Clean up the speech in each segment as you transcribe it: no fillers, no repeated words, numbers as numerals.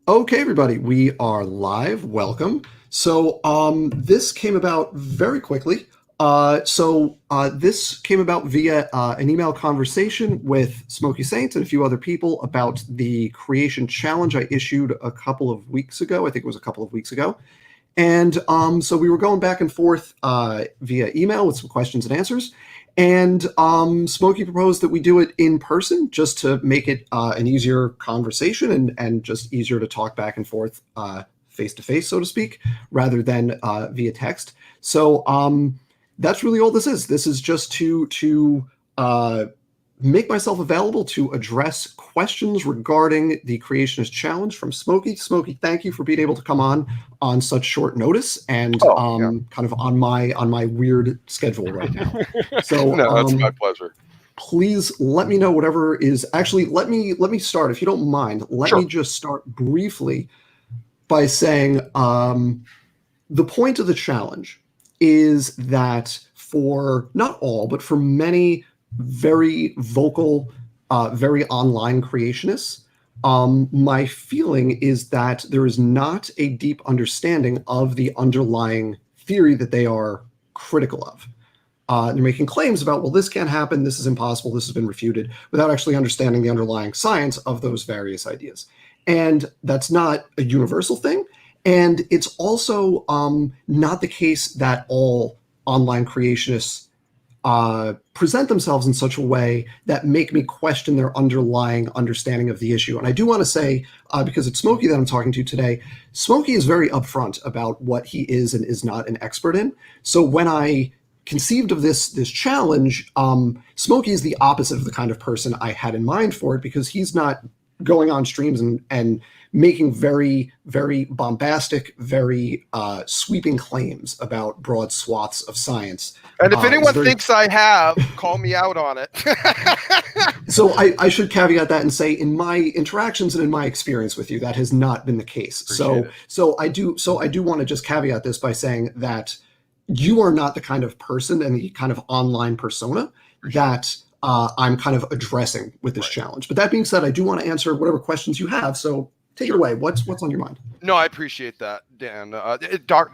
Okay, everybody, we are live. Welcome. This came about very quickly. This came about via an email conversation with Smokey Saint and a few other people about the creation challenge I issued a couple of weeks ago. I think it was a couple of weeks ago. So we were going back and forth via email with some questions and answers. And Smokey proposed that we do it in person just to make it an easier conversation and just easier to talk back and forth face to face, so to speak, rather than via text. That's really all this is. This is just to make myself available to address questions regarding the Creationist Challenge from Smokey. Smokey, thank you for being able to come on such short notice and kind of on my weird schedule right now. So no, that's my pleasure. Please let me know whatever is actually let me start, if you don't mind. Let me just start briefly by saying the point of the challenge is that for not all, but for many very vocal, very online creationists, my feeling is that there is not a deep understanding of the underlying theory that they are critical of. They're making claims about, well, this can't happen, this is impossible, this has been refuted, without actually understanding the underlying science of those various ideas. And that's not a universal thing. And it's also not the case that all online creationists present themselves in such a way that make me question their underlying understanding of the issue. And I do want to say, because it's Smokey that I'm talking to today, Smokey is very upfront about what he is and is not an expert in. So when I conceived of this challenge, Smokey is the opposite of the kind of person I had in mind for it, because he's not going on streams and making very, very bombastic, very sweeping claims about broad swaths of science. And if anyone thinks I have, call me out on it. So I should caveat that and say, in my interactions and in my experience with you, that has not been the case. So I do want to just caveat this by saying that you are not the kind of person and the kind of online persona that I'm kind of addressing with this challenge. But that being said, I do want to answer whatever questions you have. So take it away. What's on your mind? No, I appreciate that, Dan.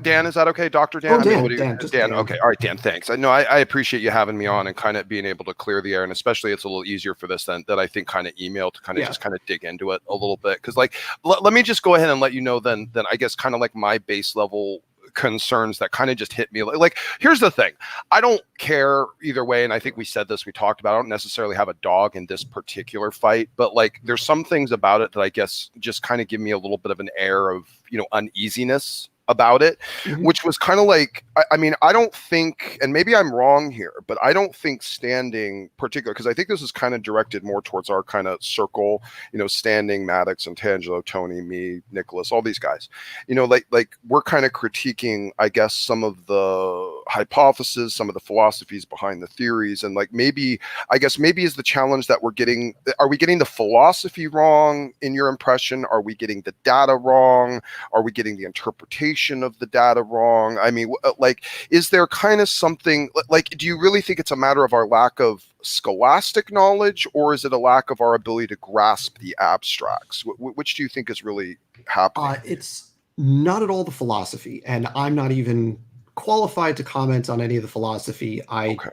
Dan, is that okay? Dr. Dan? Oh, Dan. Dan. Okay. All right, Dan, thanks. I appreciate you having me on and kind of being able to clear the air. And especially it's a little easier for this than that I think kind of email to kind of just kind of dig into it a little bit. Because let me just go ahead and let you know then I guess kind of like my base level concerns that kind of just hit me. Like, here's the thing. I don't care either way. And I think we said this, we talked about, I don't necessarily have a dog in this particular fight, but like, there's some things about it that I guess just kind of give me a little bit of an air of, uneasiness about it, which was kind of like, I mean, I don't think, and maybe I'm wrong here, but I don't think standing particular, because I think this is kind of directed more towards our kind of circle, Standing, Maddox and Tangelo, Tony, me, Nicholas, all these guys, like we're kind of critiquing, I guess, some of the hypotheses, some of the philosophies behind the theories. And like, maybe is the challenge that are we getting the philosophy wrong in your impression? Are we getting the data wrong? Are we getting the interpretation of the data wrong? I mean, like, is there kind of something like, do you really think it's a matter of our lack of scholastic knowledge, or is it a lack of our ability to grasp the abstracts? Which do you think is really happening? It's not at all the philosophy, and I'm not even qualified to comment on any of the philosophy. Not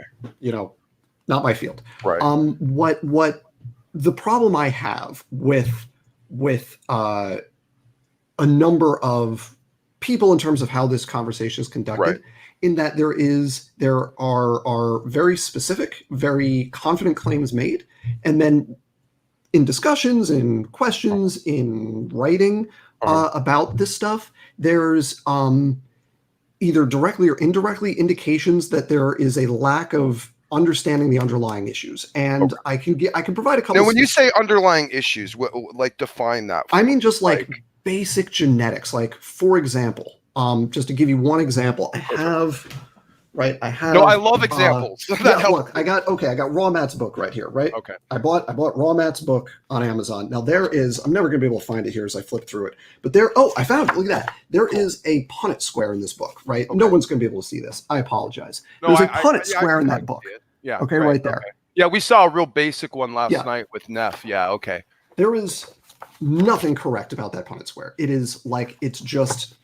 my field. Right. What the problem I have with a number of people in terms of how this conversation is conducted, in that there are very specific, very confident claims made, and then in discussions, in questions, in writing about this stuff, there's either directly or indirectly indications that there is a lack of understanding the underlying issues. And I can provide a couple. Now, when you say underlying issues, like define that. I mean, just like basic genetics. Like, for example, just to give you one example, I have. No, I love examples. Look, I got Raw Matt's book right here, right? Okay. I bought Raw Matt's book on Amazon. Now I'm never going to be able to find it here as I flip through it. But I found it. Look at that. There is a Punnett square in this book, right? Okay. No one's going to be able to see this. I apologize. There's a Punnett square in that book. Yeah. Okay, right there. Okay. Yeah, we saw a real basic one last night with Neff. Yeah, okay. There is nothing correct about that Punnett square. It is like, it's just,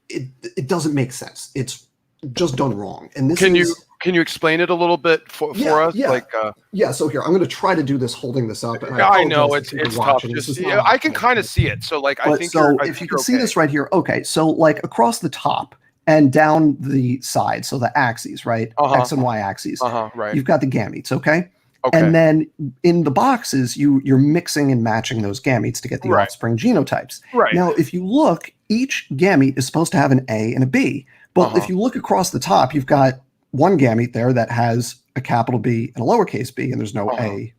it doesn't make sense. It's just done wrong. And this can you explain it a little bit for us? Yeah. Like, yeah. So here, I'm going to try to do this holding this up. And I know it's tough. Just, I can kind of see it. So like, I think if you can see this right here. Okay. So like across the top and down the side. So the axes, right? X and Y axes. Right. You've got the gametes. Okay. And then in the boxes, you're mixing and matching those gametes to get the offspring genotypes. Right. Now, if you look, each gamete is supposed to have an A and a B. But if you look across the top, you've got one gamete there that has a capital B and a lowercase b, and there's no A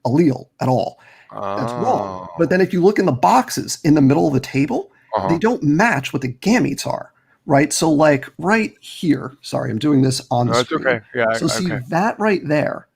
allele at all. That's wrong. But then if you look in the boxes in the middle of the table, they don't match what the gametes are. Right. So like right here, sorry, I'm doing this on the screen. Okay. Yeah. So see that right there.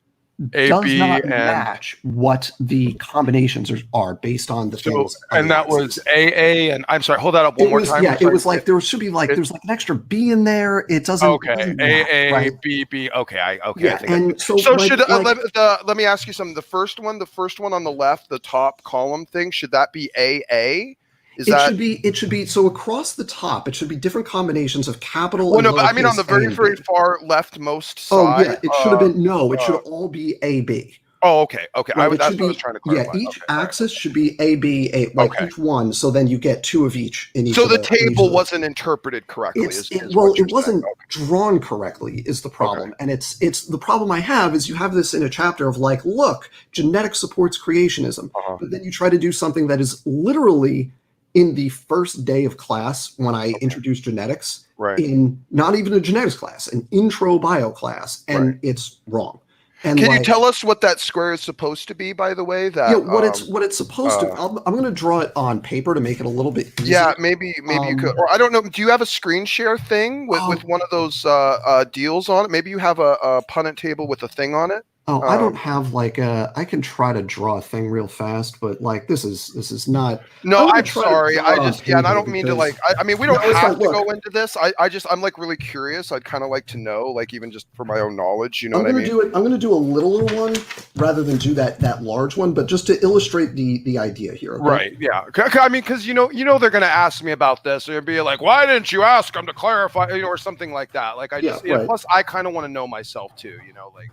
Does not match what the combinations are based on the things. And that was AA, and I'm sorry, hold that up one more time. Yeah, it was like there should be like there's like an extra B in there. It doesn't. Okay, AA, right? B. Okay, Yeah, and so like, should let me ask you something. The first one on the left, the top column thing, should that be AA? It should be so across the top. It should be different combinations of capital. Well, no, but I mean on the very far leftmost side. Oh yeah, it should have been It should all be AB. Oh, okay. Right, That's what I was trying to clarify. Yeah, each axis should be AB, each one. So then you get two of each in each. So the table wasn't interpreted correctly. It wasn't drawn correctly. Is the problem, and it's the problem I have is you have this in a chapter of like, look, genetics supports creationism, but then you try to do something that is literally in the first day of class when I introduced genetics, in not even a genetics class, an intro bio class, and it's wrong. And can you tell us what that square is supposed to be, by the way? What it's supposed to. I'm going to draw it on paper to make it a little bit easier. Yeah, maybe you could. Or I don't know. Do you have a screen share thing with one of those deals on it? Maybe you have a Punnett table with a thing on it. I don't have like I can try to draw a thing real fast, but like this is not. No, I'm sorry. And I don't mean to like. I mean, we don't have to go into this. I'm like really curious. I'd kind of like to know, like even just for my own knowledge. You know what I mean? I'm going to do a little one rather than do that large one, but just to illustrate the idea here. Okay? Right. Yeah. I mean, because you know they're going to ask me about this. They'll be like, "Why didn't you ask them to clarify?" or something like that. Like plus, I kind of want to know myself too. Like.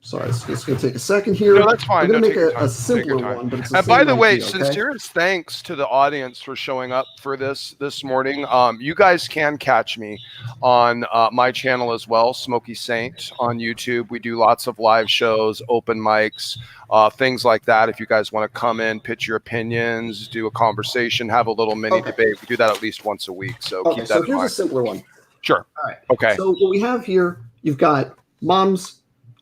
Sorry, it's going to take a second here. No, that's fine. I'm going to make a simpler one. But it's and by the way, sincerest thanks to the audience for showing up for this morning. You guys can catch me on my channel as well, Smokey Saint on YouTube. We do lots of live shows, open mics, things like that. If you guys want to come in, pitch your opinions, do a conversation, have a little mini debate, we do that at least once a week. So keep that in mind. So here's a simpler one. Sure. All right. Okay. So what we have here, you've got mom's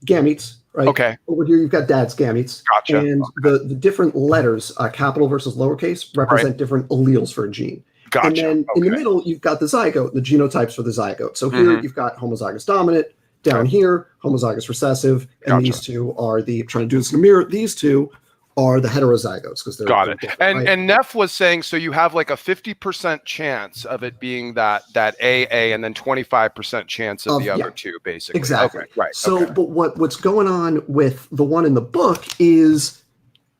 gametes, right? Okay. Over here, you've got dad's gametes. Gotcha. And the different letters, capital versus lowercase, represent different alleles for a gene. Gotcha. And then in the middle, you've got the zygote, the genotypes for the zygote. So here you've got homozygous dominant, down here, homozygous recessive, and these two are I'm trying to do this in the mirror, these two are the heterozygotes because they're got it. And Neff was saying, so you have like a 50% chance of it being that AA, and then 25% chance of the other two, basically. Exactly. Okay, right. So, but what's going on with the one in the book is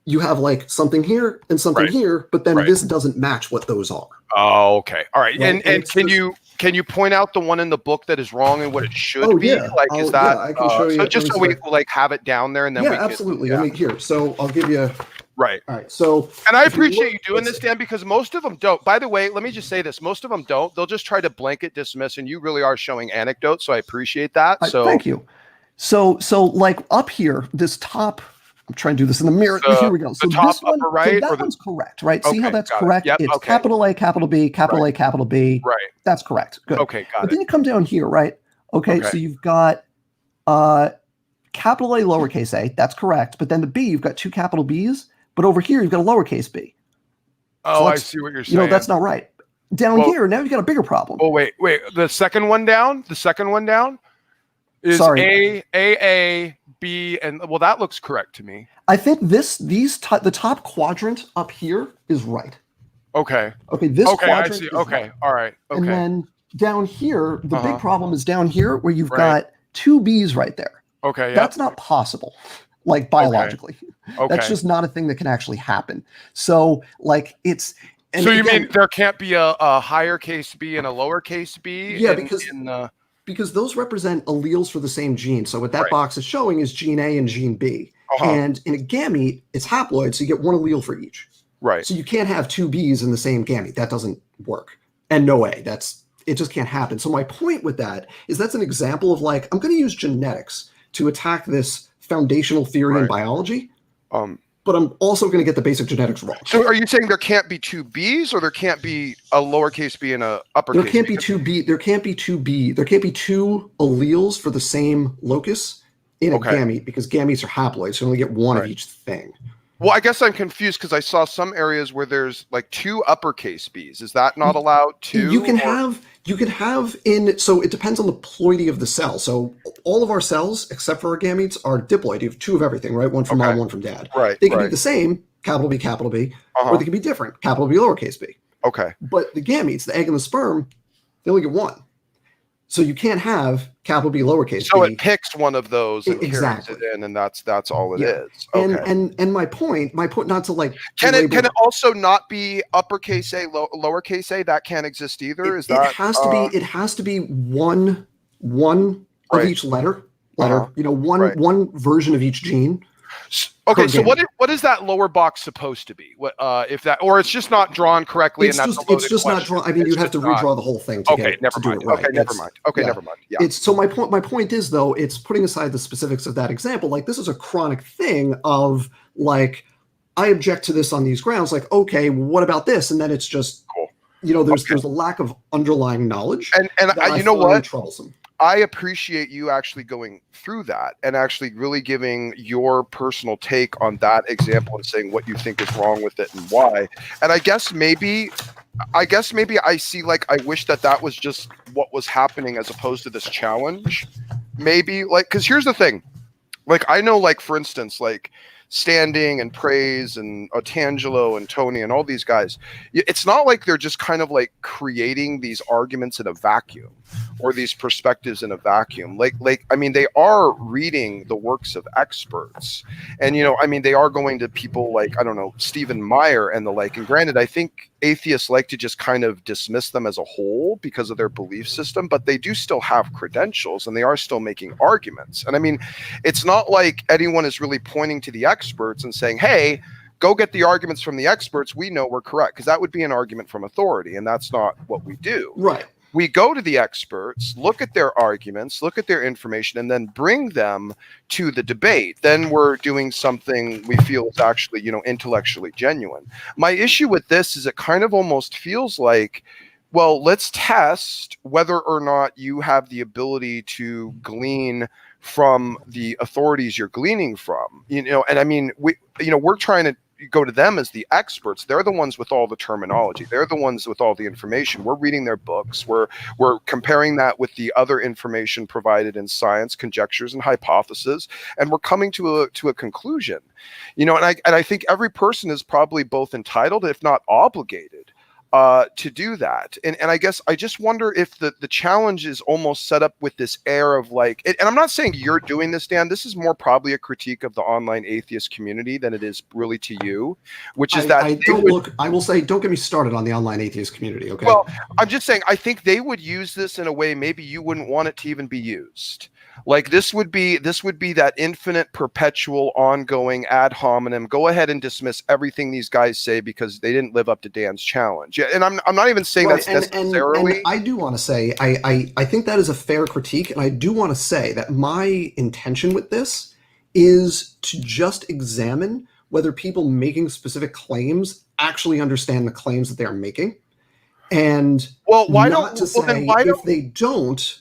you have like something here and something here, but then this doesn't match what those are. Oh, okay. All right. And can you point out the one in the book that is wrong and what it should be? Like, is that I can show you. So just so we like have it down there, and then absolutely. I mean, here. So I'll give you. Right. All right. So, and I appreciate you doing this, Dan, because most of them don't. By the way, let me just say this: most of them don't. They'll just try to blanket dismiss, and you really are showing anecdotes. So I appreciate that. So thank you. So like up here, this top. I'm trying to do this in the mirror. Here we go. So the top this one, upper right, so that one's correct, right? See how that's correct? Yep, it's capital A, capital B, capital A, capital B. Right. That's correct. Good. Okay, got it. But then you come down here, right? Okay, so you've got capital A, lowercase a. That's correct. But then the B, you've got two capital B's. But over here, you've got a lowercase b. Oh, I see what you're saying. That's not right. Down here, now you've got a bigger problem. Oh, wait. The second one down? The second one down is A, B, and well, that looks correct to me. I think the top quadrant up here is right. Okay. Okay, this quadrant I see. is Okay, right. All right. Okay. And then down here, the big problem is down here where you've got two B's right there. Okay, That's not possible. like biologically. Okay. That's just not a thing that can actually happen. So like it's. And so you again, mean there can't be a higher case B and a lower case B? Yeah, because those represent alleles for the same gene. So what that box is showing is gene A and gene B. And in a gamete, it's haploid, so you get one allele for each. Right. So you can't have two Bs in the same gamete. That doesn't work. And no way. It just can't happen. So my point with that is that's an example of like, I'm going to use genetics to attack this foundational theory in biology. But I'm also going to get the basic genetics wrong. So are you saying there can't be two Bs, or there can't be a lowercase b and a uppercase? There can't be two B. There can't be two B. There can't be two alleles for the same locus in a gamete, because gametes are haploid, so you only get one of each thing. Well, I guess I'm confused because I saw some areas where there's like two uppercase Bs. Is that not allowed too? You can have so it depends on the ploidy of the cell. So all of our cells, except for our gametes, are diploid. You have two of everything, right? One from mom, one from dad. Right. They can be the same, capital B, or they can be different, capital B, lowercase b. Okay. But the gametes, the egg and the sperm, they only get one. So you can't have capital B, lowercase b. So it picks one of those and exactly carries it in, and that's all it is. Okay. And my point, not to like can it also not be uppercase A, lowercase a? That can't exist either. It has to be one of each letter. One version of each gene. Okay, so what is that lower box supposed to be? What if that, or it's just not drawn correctly? It's just not drawn. I mean, you'd have to redraw the whole thing. Never mind. Never mind. Yeah. So my point is, though, it's putting aside the specifics of that example. Like, this is a chronic thing of like, I object to this on these grounds. Like, okay, what about this? And then it's just there's a lack of underlying knowledge, and you know what? Troublesome. I appreciate you actually going through that and actually really giving your personal take on that example and saying what you think is wrong with it and why. And I guess maybe I see, like, I wish that was just what was happening as opposed to this challenge. Maybe, like, because here's the thing. Like, I know, like, for instance, like, Standing and Praise and Otangelo and Tony and all these guys, it's not like they're just kind of like creating these arguments in a vacuum or these perspectives in a vacuum. Like I mean, they are reading the works of experts, and I mean, they are going to people like, I don't know, Stephen Meyer and the like. And granted, I think atheists like to just kind of dismiss them as a whole because of their belief system, but they do still have credentials and they are still making arguments. And I mean, it's not like anyone is really pointing to the experts and saying, hey, go get the arguments from the experts. We know we're correct, because that would be an argument from authority, and that's not what we do. Right. We go to the experts, look at their arguments, look at their information, and then bring them to the debate. Then we're doing something we feel is actually, intellectually genuine. My issue with this is it kind of almost feels like, well, let's test whether or not you have the ability to glean from the authorities you're gleaning from, and I mean, we're trying to go to them as the experts. They're the ones with all the terminology. They're the ones with all the information. We're reading their books. We're comparing that with the other information provided in science, conjectures, and hypotheses, and we're coming to a conclusion. And I think every person is probably both entitled, if not obligated, to do that. And I guess I just wonder if the challenge is almost set up with this air of like, and I'm not saying you're doing this, Dan, this is more probably a critique of the online atheist community than it is really to you, which is I will say, don't get me started on the online atheist community. Okay. Well, I'm just saying, I think they would use this in a way maybe you wouldn't want it to even be used. Like, this would be that infinite, perpetual, ongoing ad hominem. Go ahead and dismiss everything these guys say because they didn't live up to Dan's challenge. Yeah, and I'm not even saying that's necessarily. And I do want to say I think that is a fair critique, and I do want to say that my intention with this is to just examine whether people making specific claims actually understand the claims that they are making, and if they don't,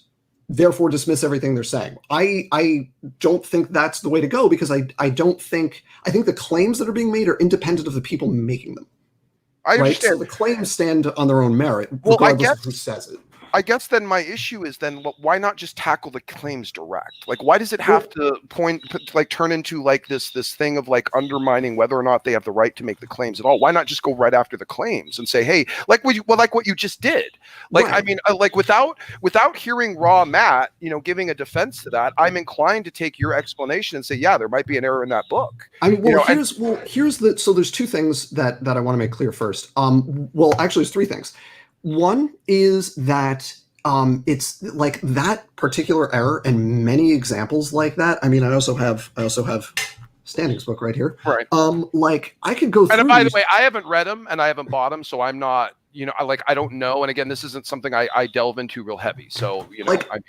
therefore dismiss everything they're saying. I don't think that's the way to go, because I think the claims that are being made are independent of the people making them. I understand. So the claims stand on their own merit, regardless of who says it. I guess then my issue is then why not just tackle the claims direct? Like, why does it have to turn into like this thing of like undermining whether or not they have the right to make the claims at all? Why not just go right after the claims and say, hey, like what you just did? Like, I mean, like without hearing raw Matt, giving a defense to that, I'm inclined to take your explanation and say, yeah, there might be an error in that book. I mean, so there's two things that I want to make clear first. Well, actually, there's three things. One is that it's like that particular error and many examples like that. I mean, I also have Standing's book right here. Right. Like I could go through. And by the way, I haven't read them and I haven't bought them, so I'm not. I don't know. And again, this isn't something I delve into real heavy. So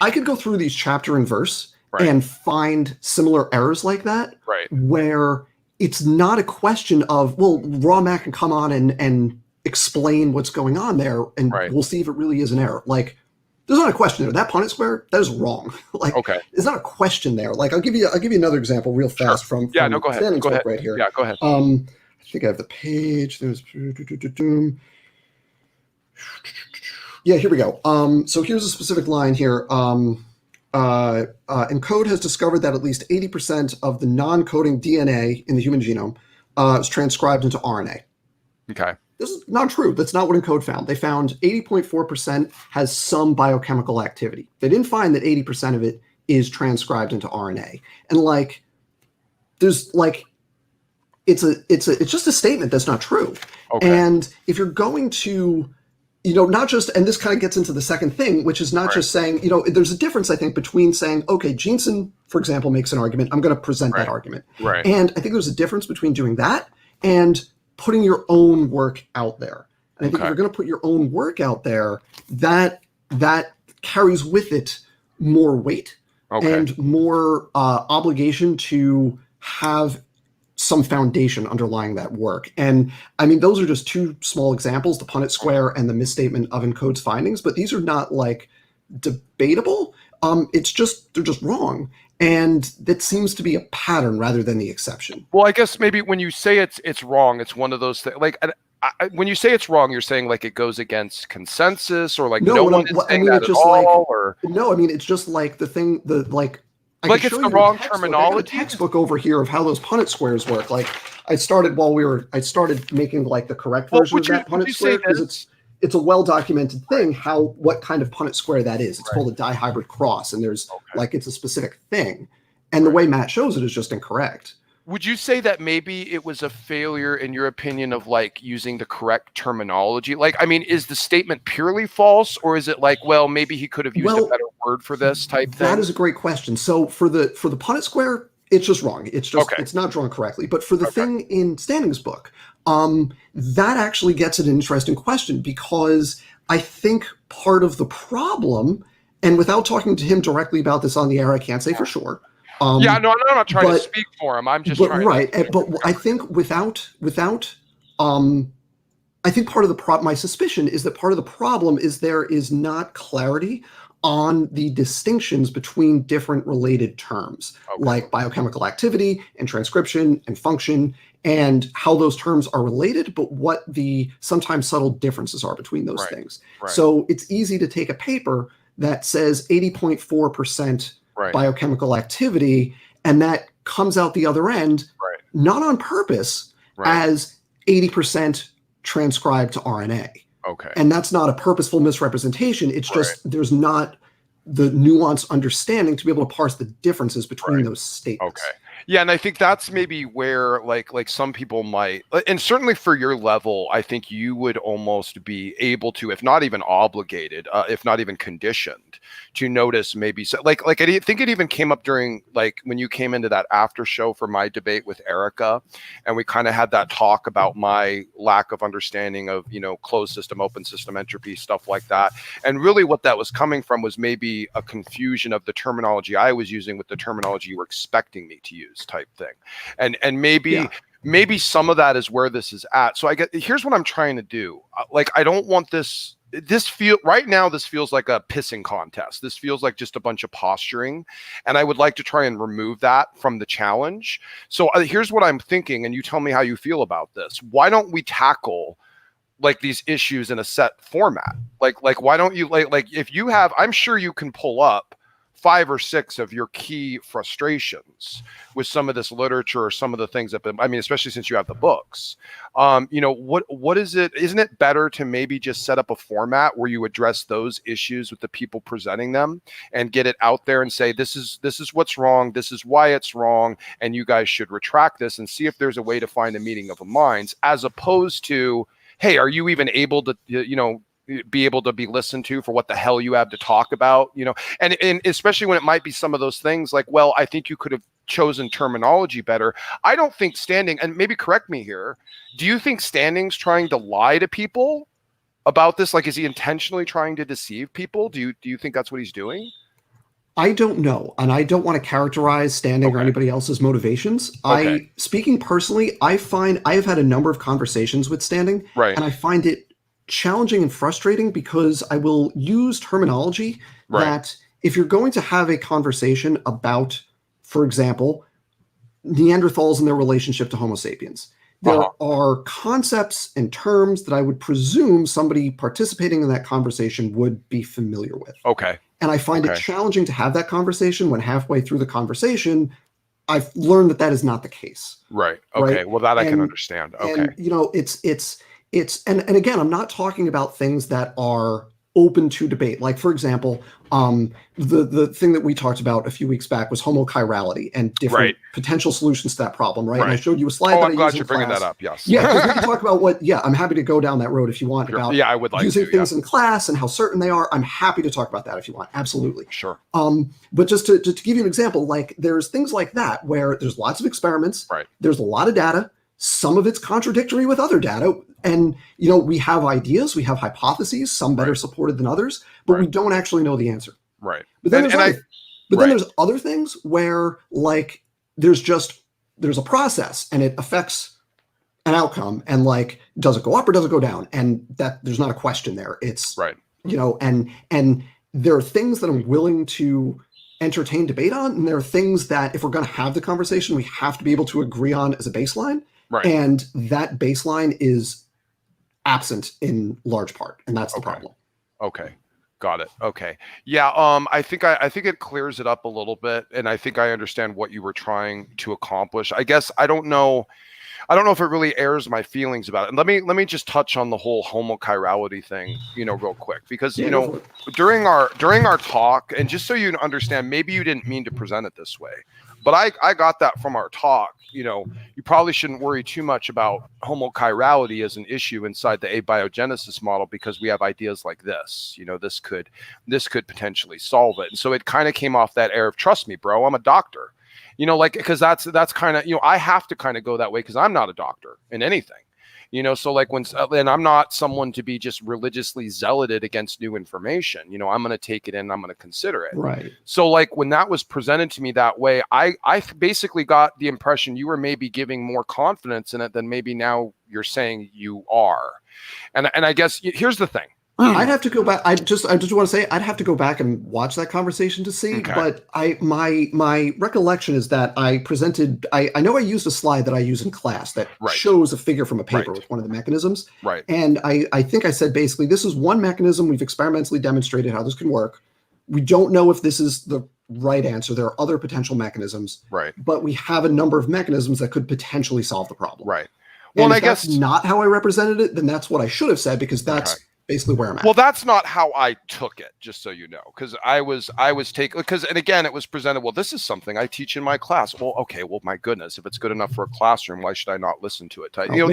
I could go through these chapter and verse and find similar errors like that. Right. Where it's not a question of, well, raw Matt can come on and explain what's going on there, and we'll see if it really is an error. Like, there's not a question there. That Punnett square, that is wrong. Like, there's not a question there. Like, I'll give you another example real fast from go ahead. Standing's book right here. Yeah, go ahead. I think I have the page. There's yeah, here we go. So here's a specific line here. ENCODE has discovered that at least 80% of the non-coding DNA in the human genome is transcribed into RNA. Okay. This is not true. That's not what ENCODE found. They found 80.4% has some biochemical activity. They didn't find that 80% of it is transcribed into RNA. And like, there's like, it's just a statement that's not true. Okay. And if you're going to, not just, and this kind of gets into the second thing, which is not just saying, there's a difference, I think, between saying, okay, Jeanson, for example, makes an argument. I'm going to present that argument. Right. And I think there's a difference between doing that and putting your own work out there. And I think if you're going to put your own work out there, that carries with it more weight and more obligation to have some foundation underlying that work. And I mean, those are just two small examples, the Punnett square and the misstatement of ENCODE's findings, but these are not like debatable. It's just, they're just wrong. And that seems to be a pattern rather than the exception. Well, I guess maybe when you say it's wrong, it's one of those things. Like, when you say it's wrong, you're saying like it goes against consensus, or like no one is saying that at all. Or no, I mean it's just like the thing, like it's the wrong terminology. I got a textbook over here of how those Punnett squares work. Like I started making like the correct version of that Punnett square because it's a well-documented thing what kind of Punnett square that is. It's called a dihybrid cross, and there's like it's a specific thing, and the way Matt shows it is just incorrect. Would you say that maybe it was a failure, in your opinion, of like using the correct terminology? Like, I mean, is the statement purely false, or is it like, well, maybe he could have used a better word for this type thing? That is a great question. So for the Punnett square, it's just wrong. It's just it's not drawn correctly. But for the thing in Standing's book, that actually gets at an interesting question, because I think part of the problem, and without talking to him directly about this on the air, I can't say for sure. I'm not trying to speak for him. I'm just trying. Right, but I think I think part of the problem, my suspicion is that part of the problem is there is not clarity on the distinctions between different related terms, like biochemical activity and transcription and function, and how those terms are related, but what the sometimes subtle differences are between those things. Right. So it's easy to take a paper that says 80.4% biochemical activity, and that comes out the other end, not on purpose, as 80% transcribed to RNA. Okay. And that's not a purposeful misrepresentation. It's just there's not the nuanced understanding to be able to parse the differences between those statements. Okay. Yeah, and I think that's maybe where like some people might, and certainly for your level, I think you would almost be able to, if not even obligated, if not even conditioned, to notice maybe like I think it even came up during like when you came into that after show for my debate with Erica, and we kind of had that talk about my lack of understanding of closed system, open system entropy, stuff like that, and really what that was coming from was maybe a confusion of the terminology I was using with the terminology you were expecting me to use, type thing, and maybe some of that is where this is at. So here's what I'm trying to do. Like, I don't want this feels like a pissing contest. This feels like just a bunch of posturing, and I would like to try and remove that from the challenge. So here's what I'm thinking, and you tell me how you feel about this. Why don't we tackle like these issues in a set format. Like why don't you like if you have, I'm sure you can pull up 5 or 6 of your key frustrations with some of this literature or some of the things that, I mean, especially since you have the books, you know, what is it? Isn't it better to maybe just set up a format where you address those issues with the people presenting them and get it out there and say, this is what's wrong. This is why it's wrong. And you guys should retract this and see if there's a way to find a meeting of the minds, as opposed to, hey, are you even able to, you know, be able to be listened to for what the hell you have to talk about, you know, and especially when it might be some of those things like, well, I think you could have chosen terminology better. I don't think Standing, and maybe correct me here, do you think Standing's trying to lie to people about this? Like, is he intentionally trying to deceive people? Do you think that's what he's doing? I don't know, and I don't want to characterize Standing or anybody else's motivations. Speaking personally, I find I have had a number of conversations with Standing, and I find it challenging and frustrating because I will use terminology that if you're going to have a conversation about, for example, Neanderthals and their relationship to Homo sapiens, there are concepts and terms that I would presume somebody participating in that conversation would be familiar with. And I find it challenging to have that conversation when halfway through the conversation, I've learned that is not the case. Well, that I can understand. And, you know, and again, I'm not talking about things that are open to debate. Like, for example, the thing that we talked about a few weeks back was homochirality and different potential solutions to that problem, right? And I showed you a slide that I used in class. I'm glad you're bringing that up, yes. Yeah, because we can talk about I'm happy to go down that road if you want, about I would like using things in class and how certain they are. I'm happy to talk about that if you want, absolutely. Sure. But just to give you an example, like there's things like that where there's lots of experiments, there's a lot of data, some of it's contradictory with other data. And, you know, we have ideas, we have hypotheses, some better supported than others, but we don't actually know the answer. But then there's other things where, like, there's a process and it affects an outcome, and like, does it go up or does it go down? And that there's not a question there. It's you know, and there are things that I'm willing to entertain debate on, and there are things that if we're going to have the conversation, we have to be able to agree on as a baseline. And that baseline is absent in large part, and that's the problem. Got it. Yeah. I think it clears it up a little bit, and I think I understand what you were trying to accomplish. I guess I don't know if it really airs my feelings about it. And let me just touch on the whole homochirality thing, you know, real quick, because you know, during our talk, and just so you understand, maybe you didn't mean to present it this way, but I got that from our talk. You know, you probably shouldn't worry too much about homochirality as an issue inside the abiogenesis model, because we have ideas like this. You know, this could potentially solve it. And so it kind of came off that air of, trust me, bro, I'm a doctor. You know, like, because that's kind of, you know, I have to kind of go that way because I'm not a doctor in anything. You know, so like and I'm not someone to be just religiously zealoted against new information. You know, I'm going to take it in, I'm going to consider it. So like when that was presented to me that way, I basically got the impression you were maybe giving more confidence in it than maybe now you're saying you are. And I guess here's the thing. I'd have to go back. I just want to say I'd have to go back and watch that conversation to see. But my recollection is that I presented. I know I used a slide that I use in class that shows a figure from a paper with one of the mechanisms. And I think I said basically this is one mechanism. We've experimentally demonstrated how this can work. We don't know if this is the right answer. There are other potential mechanisms. But we have a number of mechanisms that could potentially solve the problem. Well, and if that's not how I represented it, then that's what I should have said, because that's basically where I'm at. Well, that's not how I took it, just so you know, because I was taking, because, and again, it was presented, well, this is something I teach in my class. Well, okay, well, my goodness, if it's good enough for a classroom, why should I not listen to it? You know,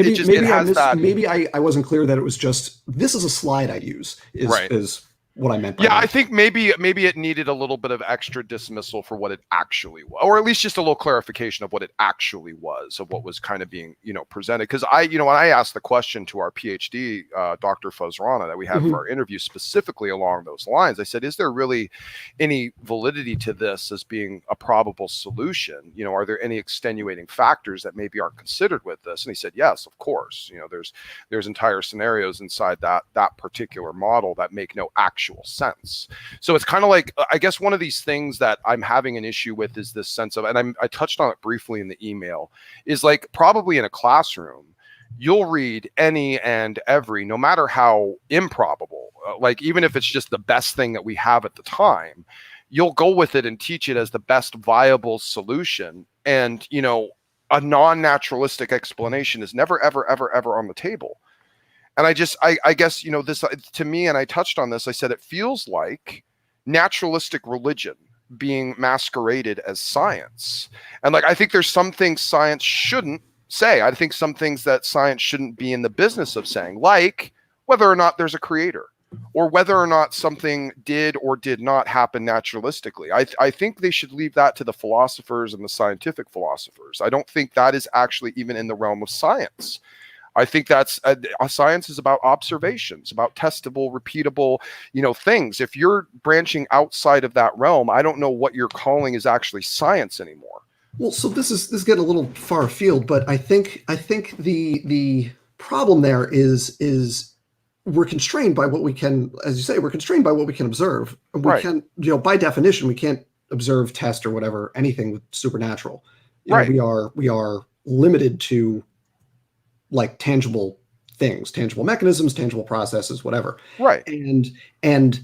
maybe I wasn't clear that it was just, this is a slide I use, is what I meant by that. I think maybe it needed a little bit of extra dismissal for what it actually was, or at least just a little clarification of what it actually was, of what was kind of being, you know, presented. Because when I asked the question to our PhD, Dr. Fazrana, that we had for our interview, specifically along those lines, I said, is there really any validity to this as being a probable solution? You know, are there any extenuating factors that maybe aren't considered with this? And he said, yes, of course. You know, there's entire scenarios inside that particular model that make no actual sense. So it's kind of like, I guess one of these things that I'm having an issue with is this sense of, and I touched on it briefly in the email, is like probably in a classroom, you'll read any and every, no matter how improbable, like even if it's just the best thing that we have at the time, you'll go with it and teach it as the best viable solution. And, a non-naturalistic explanation is never, ever, ever, ever on the table. And I guess, this to me, and I touched on this, I said, it feels like naturalistic religion being masqueraded as science. And like, I think there's some things science shouldn't say. I think some things that science shouldn't be in the business of saying, like whether or not there's a creator, or whether or not something did or did not happen naturalistically. I think they should leave that to the philosophers and the scientific philosophers. I don't think that is actually even in the realm of science. I think that's science is about observations, about testable, repeatable, things. If you're branching outside of that realm, I don't know what you're calling is actually science anymore. Well, so this is getting a little far afield, but I think the problem there is we're constrained by what we can, as you say, we're constrained by what we can observe. We can, by definition, we can't observe, test, or whatever, anything with supernatural. We are limited to like tangible things, tangible mechanisms, tangible processes, whatever. Right. And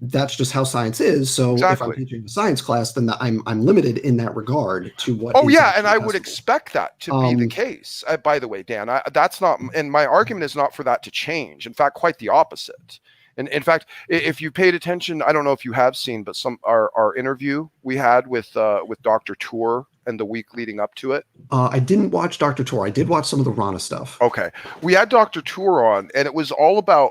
that's just how science is. So if I'm teaching a science class, then I'm limited in that regard to what. Oh yeah, and I would expect that to be the case. By the way, Dan, that's not, and my argument is not for that to change. In fact, quite the opposite. And in fact, if you paid attention, I don't know if you have seen, but our interview we had with Dr. Tour and the week leading up to it. I didn't watch Dr. Tour. I did watch some of the Rana stuff. Okay. We had Dr. Tour on, and it was all about,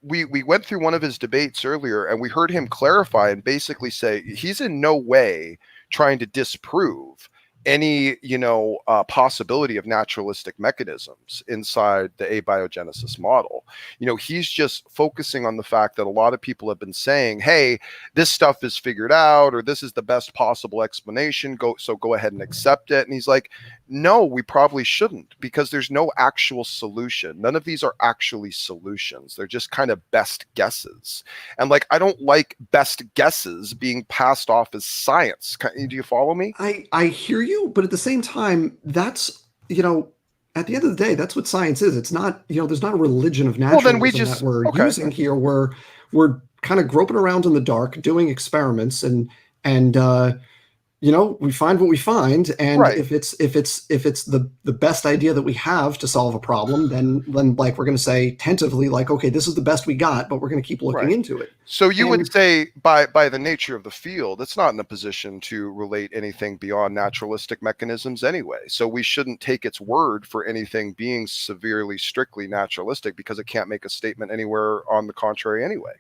we went through one of his debates earlier, and we heard him clarify and basically say he's in no way trying to disprove any, possibility of naturalistic mechanisms inside the abiogenesis model. He's just focusing on the fact that a lot of people have been saying, hey, this stuff is figured out, or this is the best possible explanation. Go ahead and accept it. And he's like, no, we probably shouldn't, because there's no actual solution. None of these are actually solutions. They're just kind of best guesses. And like, I don't like best guesses being passed off as science. Do you follow me? I hear you, but at the same time, that's, at the end of the day, that's what science is. It's not, there's not a religion of naturalism that we're using here. We're kind of groping around in the dark, doing experiments, and we find what we find, and if it's the best idea that we have to solve a problem, then like we're going to say tentatively, like, okay, this is the best we got, but we're going to keep looking into it. So you would say by the nature of the field, it's not in a position to relate anything beyond naturalistic mechanisms anyway. So we shouldn't take its word for anything being severely, strictly naturalistic, because it can't make a statement anywhere on the contrary anyway.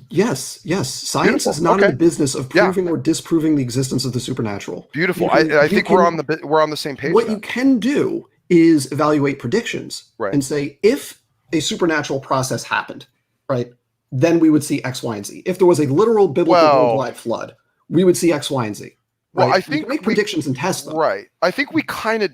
Yes. Science is not in the business of proving or disproving the existence of the supernatural. Beautiful. I think we're on the same page. What you can do is evaluate predictions and say, if a supernatural process happened, right, then we would see X, Y, and Z. If there was a literal biblical worldwide flood, we would see X, Y, and Z. Right? Well, I think we can make predictions and test them. Right. I think we kind of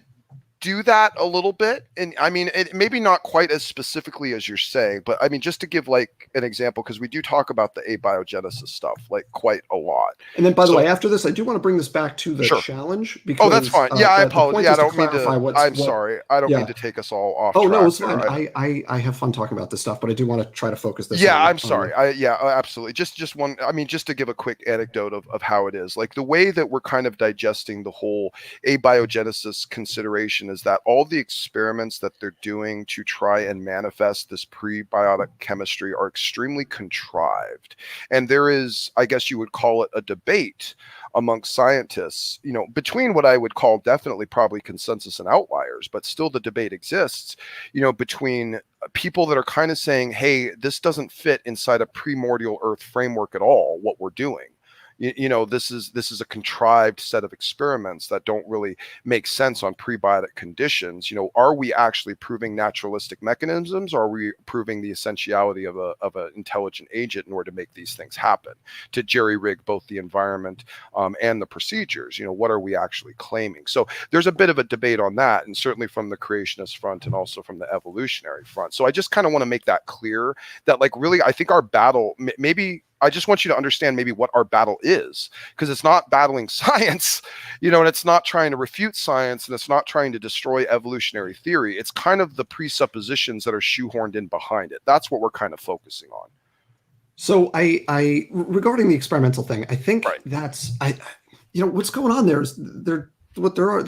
do that a little bit, and I mean, it maybe not quite as specifically as you're saying, but I mean, just to give like an example, because we do talk about the abiogenesis stuff like quite a lot. And then, by the way, after this, I do want to bring this back to the challenge. Because, that's fine. I apologize. I don't mean to. Sorry. I don't mean to take us all off. Oh no, it's fine. I have fun talking about this stuff, but I do want to try to focus this. I'm sorry. Absolutely. Just one. I mean, just to give a quick anecdote of how it is, like the way that we're kind of digesting the whole abiogenesis consideration is that all the experiments that they're doing to try and manifest this prebiotic chemistry are extremely contrived. And there is, I guess you would call it, a debate amongst scientists, between what I would call definitely probably consensus and outliers, but still the debate exists, between people that are kind of saying, hey, this doesn't fit inside a primordial earth framework at all, what we're doing. This is a contrived set of experiments that don't really make sense on prebiotic conditions. Are we actually proving naturalistic mechanisms, or are we proving the essentiality of an intelligent agent in order to make these things happen, to jerry-rig both the environment and the procedures? What are we actually claiming? So there's a bit of a debate on that, and certainly from the creationist front and also from the evolutionary front. So I just kind of want to make that clear, that like really I think our battle, maybe I just want you to understand maybe what our battle is, because it's not battling science, and it's not trying to refute science, and it's not trying to destroy evolutionary theory. It's kind of the presuppositions that are shoehorned in behind it. That's what we're kind of focusing on. So I regarding the experimental thing, I think that's what's going on there is they're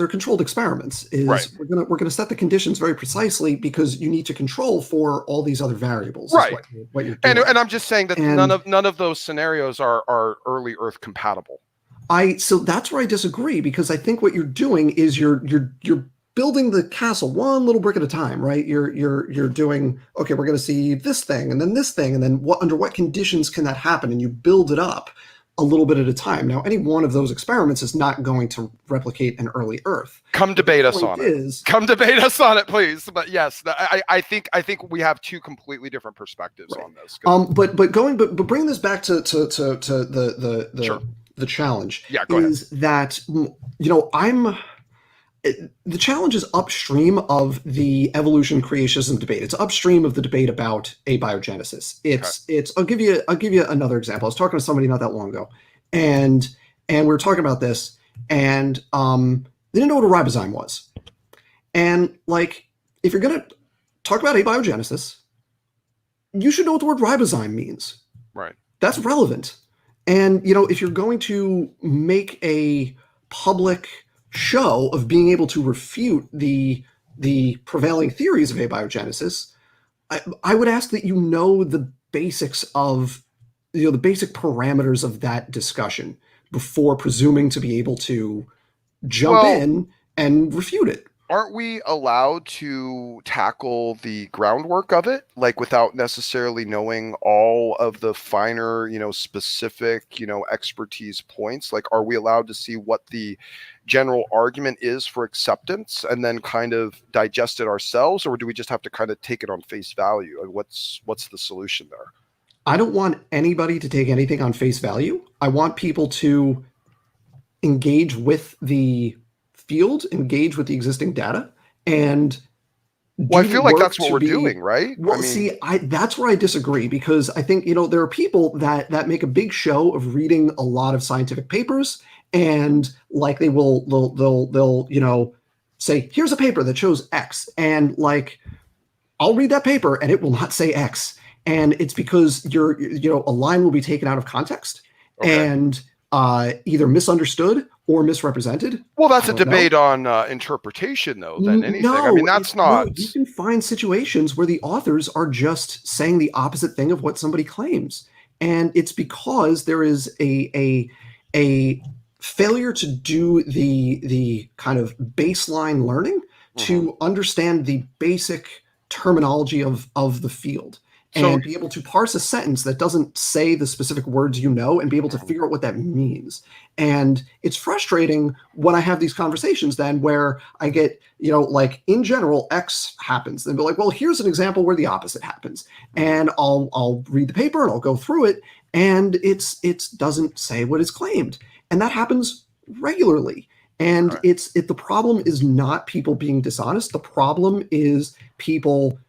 controlled experiments. We're gonna set the conditions very precisely because you need to control for all these other variables. Right. What you're doing. And I'm just saying that none of those scenarios are early Earth compatible. So that's where I disagree, because I think what you're doing is you're building the castle one little brick at a time, right? You're doing, okay, we're going to see this thing and then this thing, and then under what conditions can that happen? And you build it up a little bit at a time. Now, any one of those experiments is not going to replicate an early Earth. Come debate us on it. Come debate us on it, please. But yes, I think we have two completely different perspectives on this. But bringing this back to the challenge is that the challenge is upstream of the evolution creationism debate. It's upstream of the debate about abiogenesis. I'll give you another example. I was talking to somebody not that long ago, and we were talking about this, and they didn't know what a ribozyme was. And if you're gonna talk about abiogenesis, you should know what the word ribozyme means. Right. That's relevant. And if you're going to make a public show of being able to refute the prevailing theories of abiogenesis, I would ask that the basics of the basic parameters of that discussion before presuming to be able to jump in and refute it. Aren't we allowed to tackle the groundwork of it, without necessarily knowing all of the finer, specific, expertise points? Are we allowed to see what the general argument is for acceptance and then kind of digest it ourselves, or do we just have to kind of take it on face value? What's the solution there? I don't want anybody to take anything on face value. I want people to engage with the field, engage with the existing data, and I feel like that's what we're doing, right? Well, that's where I disagree, because I think there are people that make a big show of reading a lot of scientific papers, and they'll say, here's a paper that shows X, and I'll read that paper and it will not say X, and it's because a line will be taken out of context and either misunderstood or misrepresented. Well, that's a debate on interpretation, though, than anything. I mean, that's not... No, you can find situations where the authors are just saying the opposite thing of what somebody claims. And it's because there is a failure to do the kind of baseline learning to understand the basic terminology of the field. And be able to parse a sentence that doesn't say the specific words and be able to figure out what that means. And it's frustrating when I have these conversations then where I get, in general, X happens. And be like, well, here's an example where the opposite happens. And I'll read the paper and I'll go through it, and it doesn't say what is claimed. And that happens regularly. And the problem is not people being dishonest. The problem is people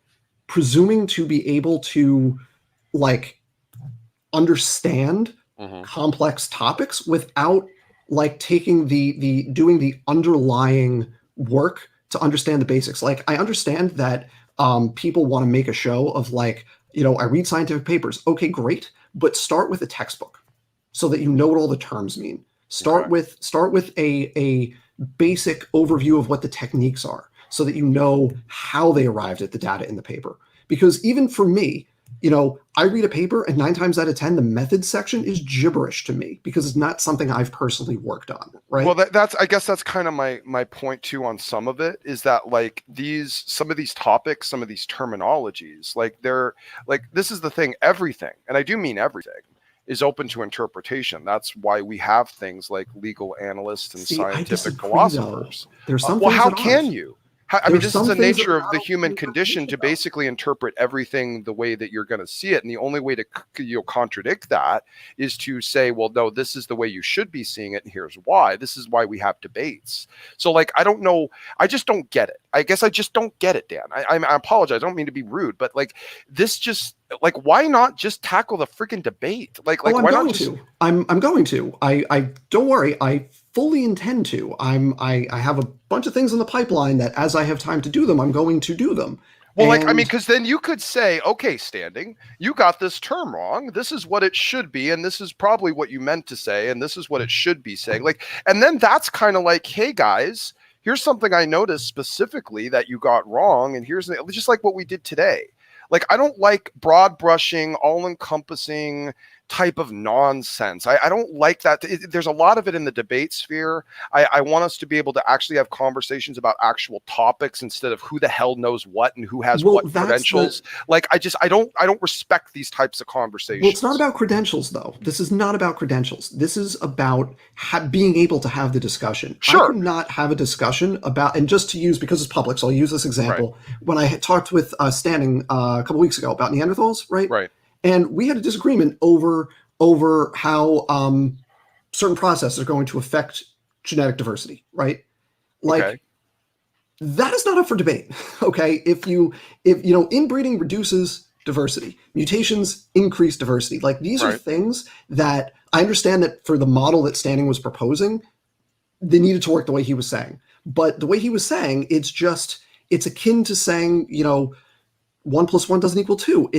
presuming to be able to understand complex topics without taking doing the underlying work to understand the basics. I understand that people want to make a show of I read scientific papers. Okay, great. But start with a textbook so that you know what all the terms mean. Start with a basic overview of what the techniques are, so that you know how they arrived at the data in the paper. Because even for me, I read a paper and 9 times out of 10, the methods section is gibberish to me because it's not something I've personally worked on, right? Well, I guess that's kind of my point too on some of it, is that some of these topics, some of these terminologies, this is the thing, everything, and I do mean everything, is open to interpretation. That's why we have things like legal analysts and scientific philosophers. There's some how can you? I mean, There's this is some the things that are nature of not the open to human condition interpretation, to though. basically interpret everything the way that you're going to see it. And the only way to contradict that is to say, well, no, this is the way you should be seeing it. And here's why. This is why we have debates. So like, I don't know. I just don't get it. I guess I just don't get it, Dan. I apologize. I don't mean to be rude, but like this just like, why not just tackle the freaking debate? Like I'm why going not just... to. I'm going to. I don't worry. I fully intend to. I have a bunch of things in the pipeline that as I have time to do them, I'm going to do them. Well, like, I mean, because then you could say, okay, Standing, you got this term wrong. This is what it should be. And this is probably what you meant to say. And this is what it should be saying. Like, and then that's kind of like, hey, guys, here's something I noticed specifically that you got wrong. And here's just like what we did today. Like, I don't like broad brushing, all encompassing type of nonsense. I don't like that. There's a lot of it in the debate sphere. I want us to be able to actually have conversations about actual topics instead of who the hell knows what and who has what credentials. Like, I don't respect these types of conversations. Well, it's not about credentials, though. This is not about credentials. This is about being able to have the discussion. Sure. I could not have a discussion about, and just to use, because it's public, so I'll use this example. Right. When I had talked with Standing a couple weeks ago about Neanderthals, right? Right. And we had a disagreement over how certain processes are going to affect genetic diversity, right? Like, okay. That is not up for debate. Okay, if inbreeding reduces diversity, mutations increase diversity. Like, these are things that I understand that for the model that Standing was proposing, they needed to work the way he was saying. But the way he was saying, it's akin to saying, 1 + 1 doesn't equal 2.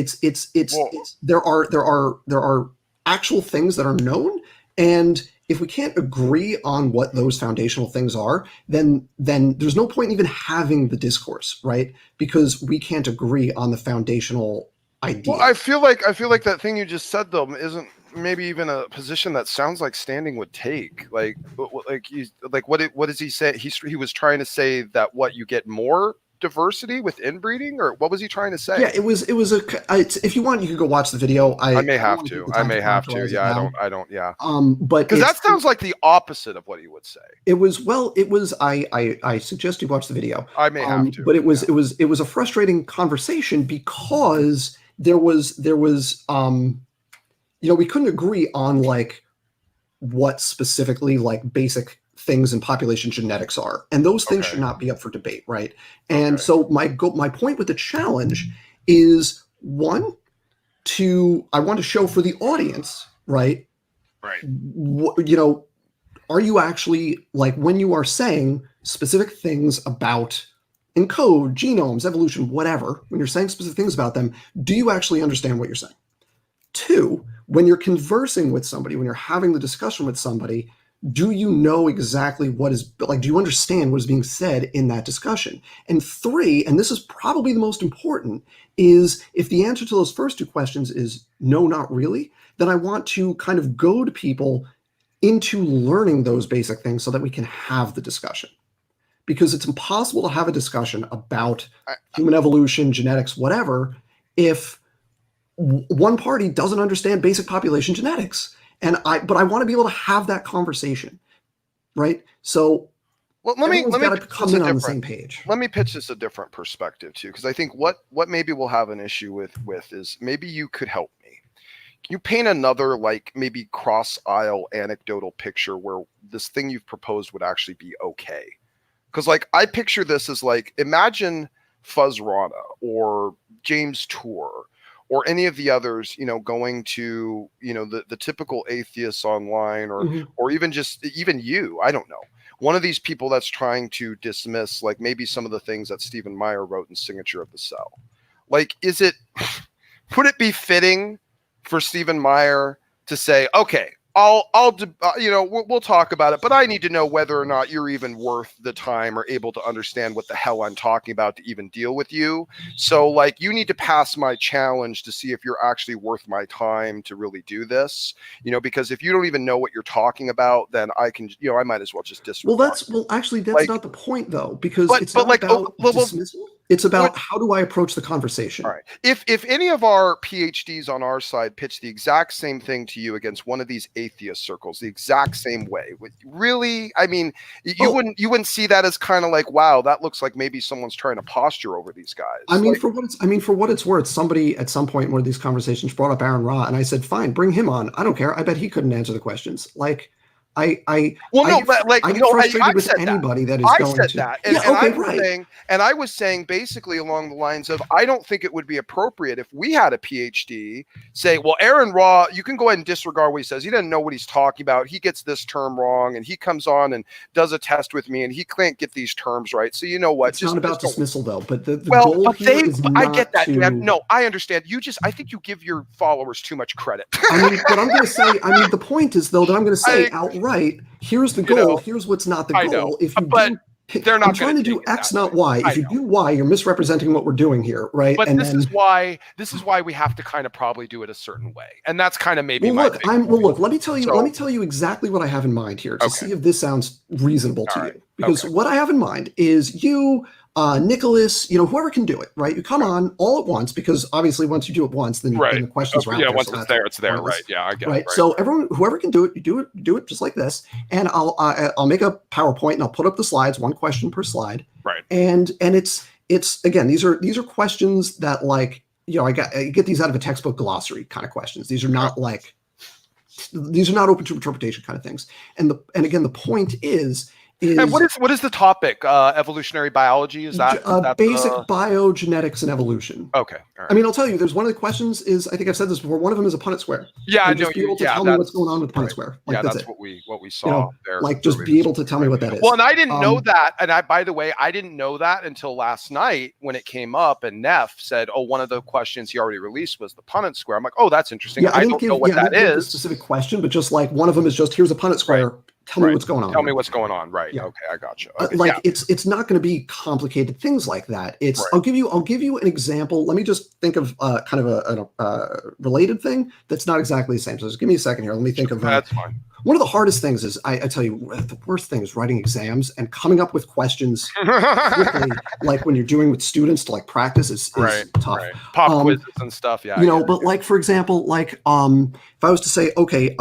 There are actual things that are known, and if we can't agree on what those foundational things are, then there's no point in even having the discourse, right? Because we can't agree on the foundational idea. Well, I feel like that thing you just said though isn't maybe even a position that sounds like Standing would take. Like what does he say? He was trying to say that you get more diversity with inbreeding, or what was he trying to say? Yeah, it was if you want, you could go watch the video. I may have to. Yeah, I don't. Yeah. But because that sounds like the opposite of what he would say. It was. I suggest you watch the video. I may have to. But it was a frustrating conversation because there was we couldn't agree on like what specifically like basic things in population genetics are, and those things should not be up for debate, right? And so my point with the challenge is I want to show for the audience, right? Are you actually, like, when you are saying specific things about encode, genomes, evolution, whatever, when you're saying specific things about them, do you actually understand what you're saying? 2, when you're conversing with somebody, when you're having the discussion with somebody, do you know exactly do you understand what is being said in that discussion? And 3, and this is probably the most important, is if the answer to those first 2 questions is no, not really, then I want to kind of goad people into learning those basic things so that we can have the discussion. Because it's impossible to have a discussion about human evolution, genetics, whatever, if one party doesn't understand basic population genetics. But I want to be able to have that conversation, right? So, let me come in on the same page. Let me pitch this a different perspective too, because I think what maybe we'll have an issue with is maybe you could help me. Can you paint another like maybe cross aisle anecdotal picture where this thing you've proposed would actually be okay? Because like I picture this as like, imagine Fuzz Rana or James Tour or any of the others, going to, the typical atheists online or even you, I don't know. One of these people that's trying to dismiss like maybe some of the things that Stephen Meyer wrote in Signature of the Cell. Like, would it be fitting for Stephen Meyer to say, okay, we'll talk about it, but I need to know whether or not you're even worth the time or able to understand what the hell I'm talking about to even deal with you. So like, you need to pass my challenge to see if you're actually worth my time to really do this, because if you don't even know what you're talking about, then I can, I might as well just disregard. Actually, that's not the point though, because it's not about dismissal. It's about how do I approach the conversation. All right. If any of our PhDs on our side pitch the exact same thing to you against one of these atheist circles, the exact same way, really, I mean, you wouldn't see that as kind of like, wow, that looks like maybe someone's trying to posture over these guys. I mean, for what it's worth, somebody at some point in one of these conversations brought up Aaron Ra, and I said, fine, bring him on. I don't care. I bet he couldn't answer the questions. Like, I get frustrated with anybody that is going to. I said that, and I was saying basically along the lines of, I don't think it would be appropriate if we had a PhD say, well, Aaron Ra, you can go ahead and disregard what he says. He doesn't know what he's talking about. He gets this term wrong, and he comes on and does a test with me, and he can't get these terms right. So you know what? It's not about dismissal, though. But the goal here is not I get that. To... No, I understand. I think you give your followers too much credit. I mean, what I'm going to say. I mean, the point is though that I'm going to say outright. Here's the goal. Here's what's not the goal. If you they're not. I'm trying to do X, not Y. If you do Y, you're misrepresenting what we're doing here, right? But this is why we have to kind of probably do it a certain way, and that's kind of maybe. Look. Let me tell you. Let me tell you exactly what I have in mind here to see if this sounds reasonable to you. Because what I have in mind is you. Nicholas, whoever can do it, right? You come on all at once because obviously once you do it once, then the questions are out there. Yeah, once it's there, right? Yeah, I get it. Right. So whoever can do it, you do it just like this, and I'll make a PowerPoint and I'll put up the slides, one question per slide. Right. And it's again, these are questions that I get these out of a textbook glossary kind of questions. These are not these are not open to interpretation kind of things. And again, the point is. And what is the topic? Evolutionary biology? Is that basic biogenetics and evolution? Okay. All right. I mean, I'll tell you. There's one of the questions is I think I've said this before. One of them is a Punnett square. Yeah, I know. Just be able to tell me what's going on with the Punnett square. That's what we saw there. Like just be able to tell me what that is. Well, and I didn't know that. And by the way, I didn't know that until last night when it came up. And Neff said, "Oh, one of the questions he already released was the Punnett square." I'm like, "Oh, that's interesting." Yeah, I don't know what that is. A specific question, but just like one of them is just here's a Punnett square. Right. Tell me what's going on. Tell me what's going on. Right. Yeah. Okay, I got you. Okay. It's not going to be complicated things like that. It's I'll give you an example. Let me just think of kind of a related thing that's not exactly the same. So just give me a second here. Let me think of that's fine. One of the hardest things is I tell you the worst thing is writing exams and coming up with questions quickly, like when you're doing with students to practice is tough. Right. Pop quizzes and stuff. Yeah. But for example, if I was to say, okay,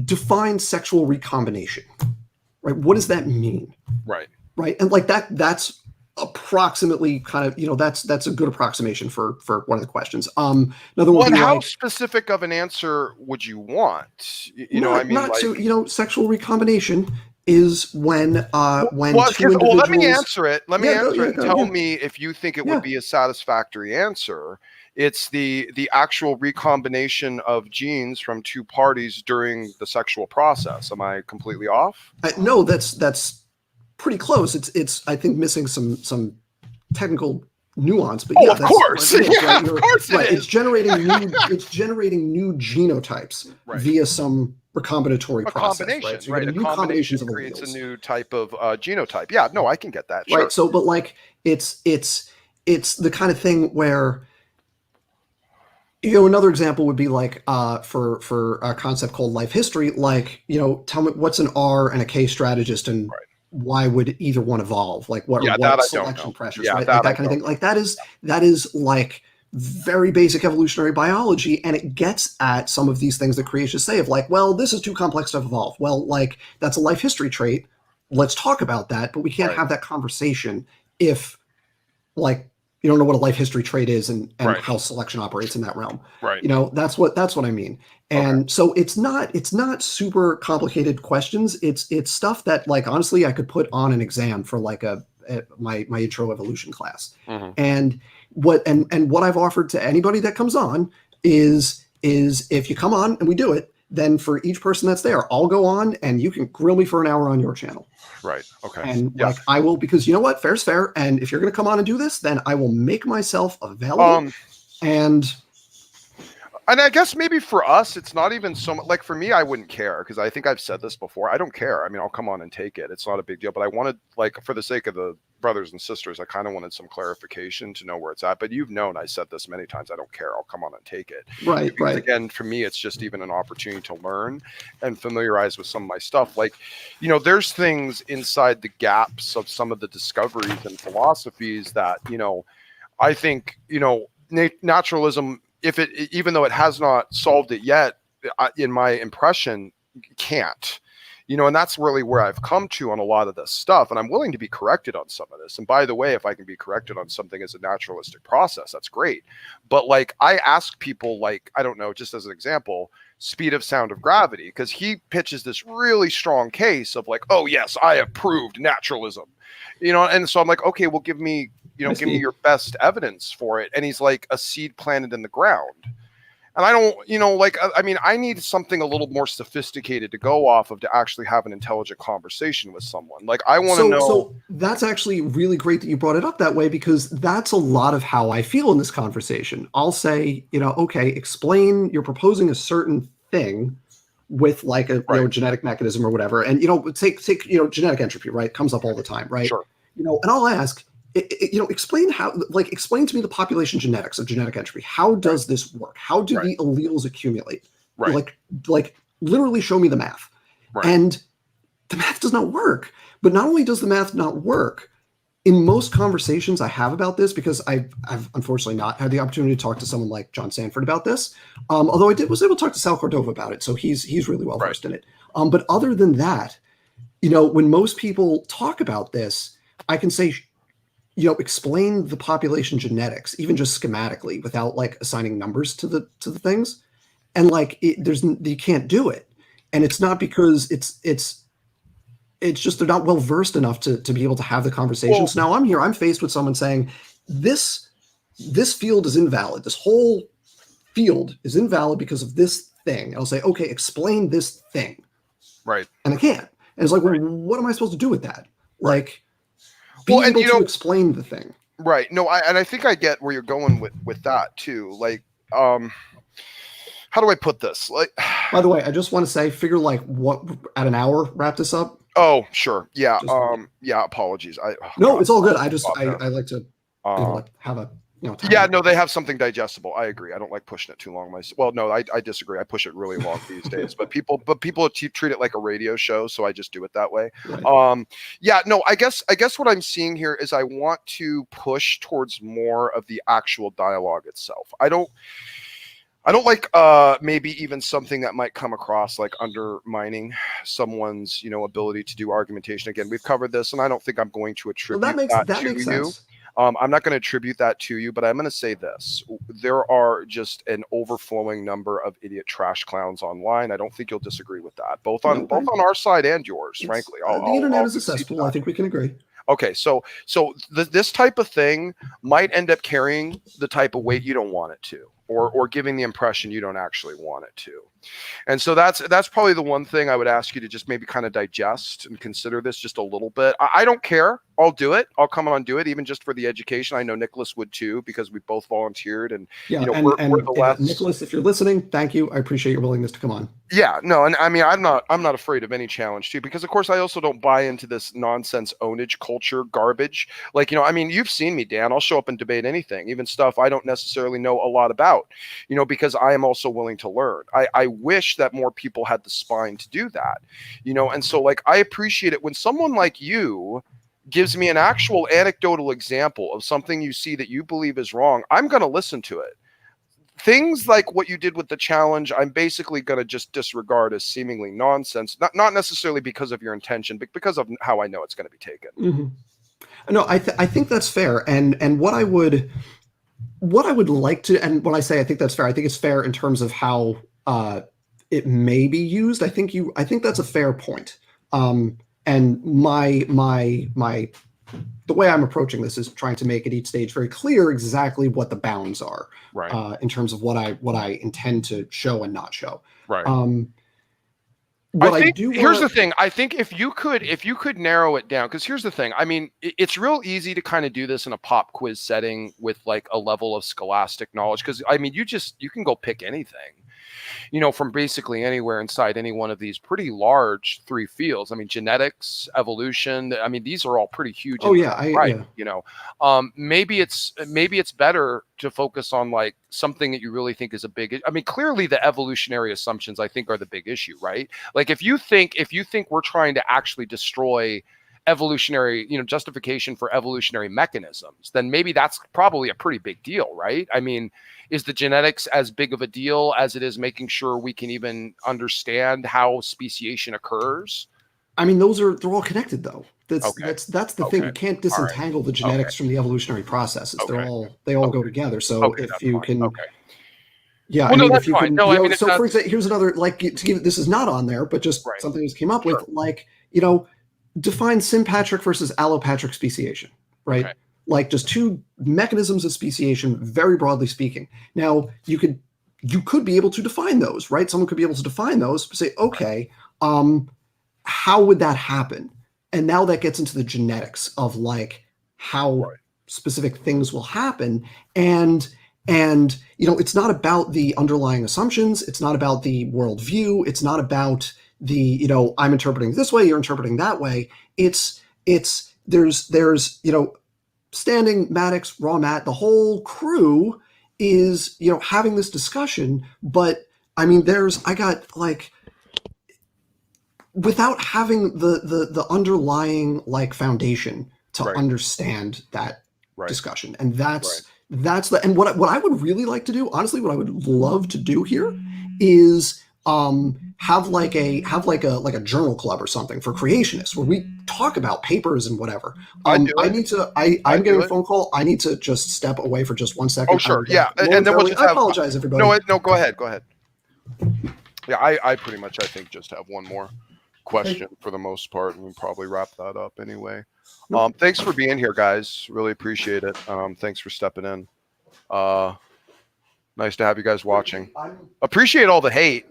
define sexual recombination, right? What does that mean? Right. And that's approximately kind of, that's a good approximation for one of the questions. Another one. Well, how specific of an answer would you want? Sexual recombination is when let me answer it. Let me answer it and tell me if you think it would be a satisfactory answer. It's the actual recombination of genes from two parties during the sexual process. Am I completely off? No, that's pretty close. It's I think missing some technical nuance, but of course, of course it is. It's generating new genotypes via some recombinatory process. Right? So a new combination creates a new type of genotype. Yeah, no, I can get that. Sure. Right. So, but it's the kind of thing where. Another example would be for a concept called life history, tell me what's an R and a K strategist and why would either one evolve? What selection pressures, right? That kind of thing. That is very basic evolutionary biology, and it gets at some of these things that creationists say of this is too complex to evolve. Well, that's a life history trait. Let's talk about that, but we can't have that conversation if you don't know what a life history trait is and how selection operates in that realm. Right. That's what I mean. And so it's not super complicated questions. It's stuff that honestly I could put on an exam for my intro evolution class. Mm-hmm. And what I've offered to anybody that comes on is if you come on and we do it, then for each person that's there, I'll go on and you can grill me for an hour on your channel. Right. Okay. And I will, because you know what, fair's fair. And if you're going to come on and do this, then I will make myself available. And I guess maybe for us, it's not even so much like for me, I wouldn't care because I think I've said this before. I don't care. I mean, I'll come on and take it. It's not a big deal. But I wanted, like, for the sake of the brothers and sisters, I kind of wanted some clarification to know where it's at. But you've known I said this many times. I don't care. I'll come on and take it. Right, because, right. Again, for me, it's just even an opportunity to learn and familiarize with some of my stuff. Like, you know, there's things inside the gaps of some of the discoveries and philosophies that, you know, I think, you know, naturalism, if it, even though it has not solved it yet, in my impression, can't, you know, and that's really where I've come to on a lot of this stuff. And I'm willing to be corrected on some of this. And by the way, if I can be corrected on something as a naturalistic process, that's great. But like, I ask people, like, I don't know, just as an example, speed of sound of gravity, because he pitches this really strong case of like, oh yes, I have proved naturalism, you know. And so I'm like, okay, well, give me your best evidence for it. And he's like, a seed planted in the ground. And I don't, you know, like, I mean, I need something a little more sophisticated to go off of to actually have an intelligent conversation with someone. Like, I want to know. So that's actually really great that you brought it up that way, because that's a lot of how I feel in this conversation. I'll say, you know, okay, explain, you're proposing a certain thing with like a you know, genetic mechanism or whatever. And, you know, take, you know, genetic entropy, right? Comes up all the time, right? Sure. You know, and I'll ask, you know, explain to me the population genetics of genetic entropy. How does this work? How do the alleles accumulate? Like literally show me the math. And the math does not work. But not only does the math not work, in most conversations I have about this, because I've unfortunately not had the opportunity to talk to someone like John Sanford about this, although I was able to talk to Sal Cordova about it, so he's really well versed in it. But other than that, you know, when most people talk about this, I can say, you know, explain the population genetics, even just schematically, without like assigning numbers to the things, and like you can't do it, and it's not because it's just they're not well versed enough to be able to have the conversation. Well, so now I'm faced with someone saying this field is invalid. This whole field is invalid because of this thing. And I'll say, okay, explain this thing. Right. And I can't. And it's like, well, what am I supposed to do with that? Like, be able to explain the thing. Right. No, I think I get where you're going with that too. Like, how do I put this? Like, by the way, I just want to say, figure like what at an hour, wrap this up. Oh, sure. Yeah. Yeah. Apologies. No, it's all good. I like to have a, you know, yeah, no, they have something digestible. I agree. I don't like pushing it too long. Well, no, I disagree. I push it really long these days, but people treat it like a radio show. So I just do it that way. Right. Yeah, no, I guess what I'm seeing here is I want to push towards more of the actual dialogue itself. I don't like maybe even something that might come across like undermining someone's, you know, ability to do argumentation. Again, we've covered this, and I don't think I'm going to attribute that makes sense. I'm not going to attribute that to you, but I'm going to say this. There are just an overflowing number of idiot trash clowns online. I don't think you'll disagree with that, both on our side and yours, frankly. The internet is a cesspool. I think we can agree. Okay, so this type of thing might end up carrying the type of weight you don't want it to, or giving the impression you don't actually want it to. And so that's probably the one thing I would ask you to just maybe kind of digest and consider this just a little bit. I don't care. I'll do it. I'll come on and do it, even just for the education. I know Nicholas would too, because we both volunteered. And yeah, you know, we're the last... Nicholas, if you're listening, thank you. I appreciate your willingness to come on. Yeah, no, and I mean, I'm not afraid of any challenge too, because of course I also don't buy into this nonsense ownage culture garbage. Like, you know, I mean, you've seen me, Dan. I'll show up and debate anything, even stuff I don't necessarily know a lot about, you know, because I am also willing to learn. I wish that more people had the spine to do that, you know, and so like I appreciate it when someone like you gives me an actual anecdotal example of something you see that you believe is wrong. I'm going to listen to it. Things like what you did with the challenge, I'm basically going to just disregard as seemingly nonsense, not necessarily because of your intention, but because of how I know it's going to be taken. Mm-hmm. No, I think that's fair. And what I would like to, and when I say I think that's fair, I think it's fair in terms of how it may be used. I think that's a fair point. And the way I'm approaching this is trying to make at each stage very clear exactly what the bounds are, in terms of what I intend to show and not show. Right. Here's the thing. I think if you could narrow it down, because here's the thing. I mean, it's real easy to kind of do this in a pop quiz setting with like a level of scholastic knowledge. Because I mean, you can go pick anything, from basically anywhere inside any one of these pretty large 3 fields. I mean, genetics, evolution. I mean, these are all pretty huge. Oh yeah, right. Yeah. Maybe it's better to focus on like something that you really think is a big. I mean, clearly the evolutionary assumptions I think are the big issue, right? Like if you think we're trying to actually destroy evolutionary, justification for evolutionary mechanisms, then maybe that's probably a pretty big deal, right? I mean, is the genetics as big of a deal as it is making sure we can even understand how speciation occurs? I mean, they're all connected though. That's the thing. You can't disentangle the genetics from the evolutionary processes. They all go together. So if you can, yeah, well, I mean, if you can, so for example, here's another, like, to give, this is not on there, but just something we just came up with, like, define sympatric versus allopatric speciation, right? Okay. Like just 2 mechanisms of speciation, very broadly speaking. Now you could be able to define those, right? Someone could be able to define those, say, okay, how would that happen? And now that gets into the genetics of like how specific things will happen. And it's not about the underlying assumptions. It's not about the worldview. It's not about the, I'm interpreting this way, you're interpreting that way. There's Standing, Maddox, Raw Matt, the whole crew is, having this discussion. But I mean, without having the underlying like foundation to understand that discussion. And that's and what I would really like to do, honestly, what I would love to do here is have like a journal club or something for creationists where we talk about papers and whatever. I'm getting a phone call. I need to just step away for just 1 second. Oh, sure. Yeah. And then I apologize, everybody. No, go ahead. Yeah, I pretty much, I think, just have one more question for the most part, and we'll probably wrap that up anyway. Thanks for being here, guys. Really appreciate it. Thanks for stepping in. Nice to have you guys watching. Appreciate all the hate.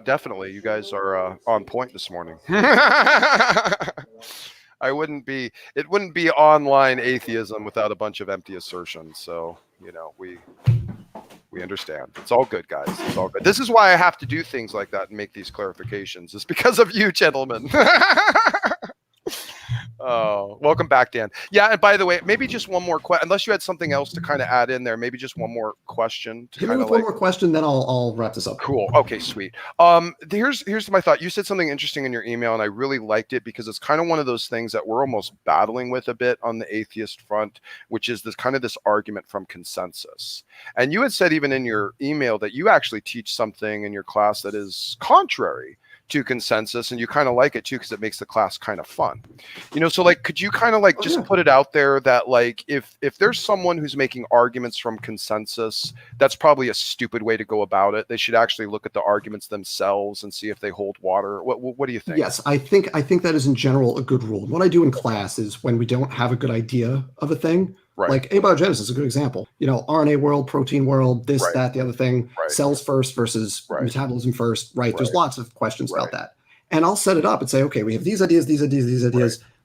Definitely, you guys are on point this morning. It wouldn't be online atheism without a bunch of empty assertions. So, we understand. It's all good, guys. It's all good. This is why I have to do things like that and make these clarifications. It's because of you, gentlemen. Oh, welcome back, Dan. Yeah, and by the way, maybe just one more question, unless you had something else to kind of add in there, maybe just one more question. Give me one more question, then I'll wrap this up. Cool. Okay, sweet. Here's my thought. You said something interesting in your email, and I really liked it because it's kind of one of those things that we're almost battling with a bit on the atheist front, which is this argument from consensus. And you had said even in your email that you actually teach something in your class that is contrary to consensus, and you kind of like it too because it makes the class kind of fun, so like, could you kind of like put it out there that like if there's someone who's making arguments from consensus, that's probably a stupid way to go about it. They should actually look at the arguments themselves and see if they hold water. What do you think? Yes, I think that is in general a good rule. What I do in class is when we don't have a good idea of a thing, like abiogenesis is a good example. RNA world, protein world, this, that, the other thing, cells first versus metabolism first, There's lots of questions about that. And I'll set it up and say, okay, we have these ideas.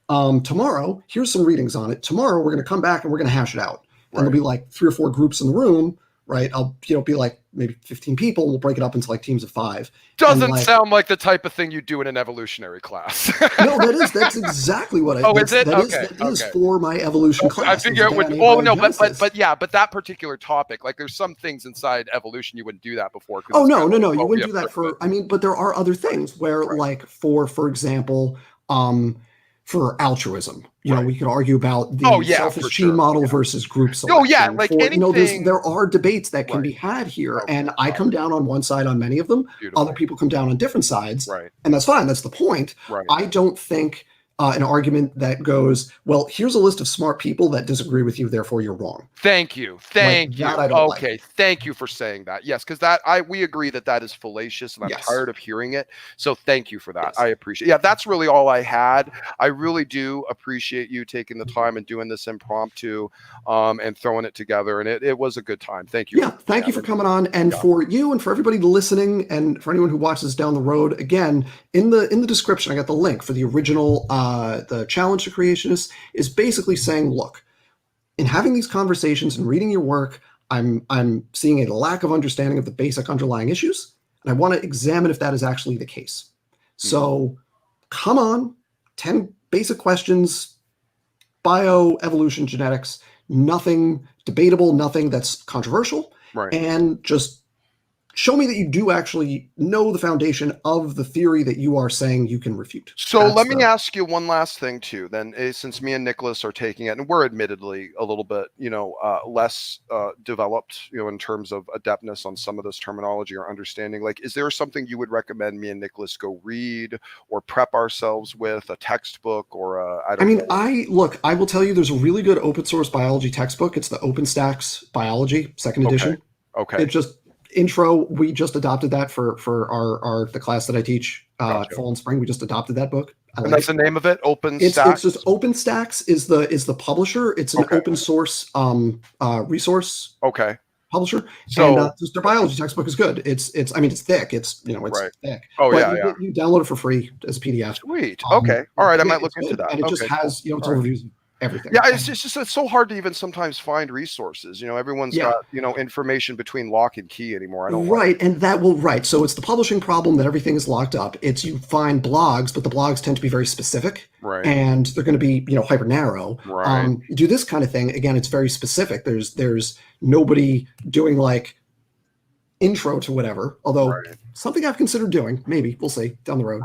Tomorrow, here's some readings on it. Tomorrow, we're going to come back and we're going to hash it out. And there'll be like 3 or 4 groups in the room, I'll, be like maybe 15 people. And we'll break it up into like teams of 5. Doesn't sound like the type of thing you do in an evolutionary class. No, that's exactly what I. Oh, is it? That is for my evolution class. I figure it would. Oh no, but that particular topic, like there's some things inside evolution you wouldn't do that before. Oh no, you wouldn't do that for. I mean, but there are other things where, like for example, for altruism, we could argue about the selfish gene model versus group selection. Oh yeah, like anything. There are debates that can be had here, and I come down on one side on many of them. Beautiful. Other people come down on different sides, and that's fine. That's the point. I don't think an argument that goes, well, here's a list of smart people that disagree with you, therefore you're wrong. Thank you. Thank you. That I don't like. Thank you for saying that. Yes, because we agree that is fallacious, and I'm tired of hearing it. So thank you for that. I appreciate. Yeah, that's really all I had. I really do appreciate you taking the time and doing this impromptu, and throwing it together. And it was a good time. Thank you. Yeah, thank you for coming on, and for you and for everybody listening, and for anyone who watches down the road. Again, in the description, I got the link for the original. The challenge to creationists is basically saying, look, in having these conversations and reading your work, I'm seeing a lack of understanding of the basic underlying issues, and I want to examine if that is actually the case. So come on, 10 basic questions, bio, evolution, genetics, nothing debatable, nothing that's controversial, and just show me that you do actually know the foundation of the theory that you are saying you can refute. So let me ask you one last thing too, then, since me and Nicholas are taking it, and we're admittedly a little bit, less developed, in terms of adeptness on some of this terminology or understanding, like, is there something you would recommend me and Nicholas go read or prep ourselves with, a textbook or I don't know? I will tell you, there's a really good open source biology textbook. It's the OpenStax Biology, 2nd edition. Okay. It just intro, we just adopted that for the class that I teach fall and spring. We just adopted that book. And that's the name of it, OpenStax? It's just OpenStax is the publisher. It's an open source resource publisher. So and their biology textbook is good. It's thick. It's thick. Oh, but yeah. You download it for free as a PDF. Sweet. Okay. All right. I might look into that. And it just has its overviews. Everything. Yeah, it's so hard to even sometimes find resources. Everyone's got information between lock and key anymore. I don't and that will So it's the publishing problem that everything is locked up. It's you find blogs, but the blogs tend to be very specific, and they're going to be hyper narrow. You do this kind of thing again. It's very specific. There's nobody doing like intro to whatever. Although something I've considered doing, maybe we'll see down the road.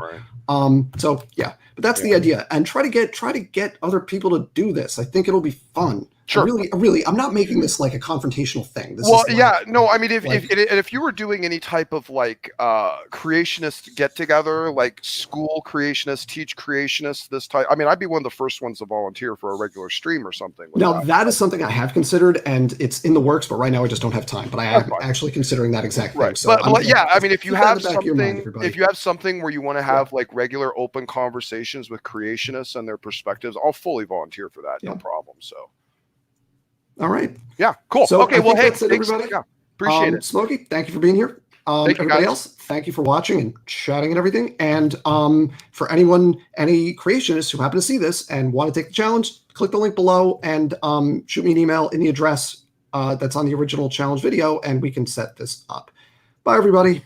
But that's the idea, and try to get other people to do this. I think it'll be fun. Sure. Really, I'm not making this like a confrontational thing. If you were doing any type of like creationist get together, like school creationists, teach creationists, this type, I'd be one of the first ones to volunteer for a regular stream or something. That is something I have considered, and it's in the works, but right now I just don't have time. But I am actually considering that exact thing. So if you have something where you want to have like regular open conversations with creationists and their perspectives, I'll fully volunteer for that. No problem. So. All right. Yeah, cool. So okay, well, hey, that's it, everybody. Yeah, appreciate it. Smokey, thank you for being here. Everybody else, thank you for watching and chatting and everything. And for any creationists who happen to see this and want to take the challenge, click the link below and shoot me an email in the address that's on the original challenge video, and we can set this up. Bye, everybody.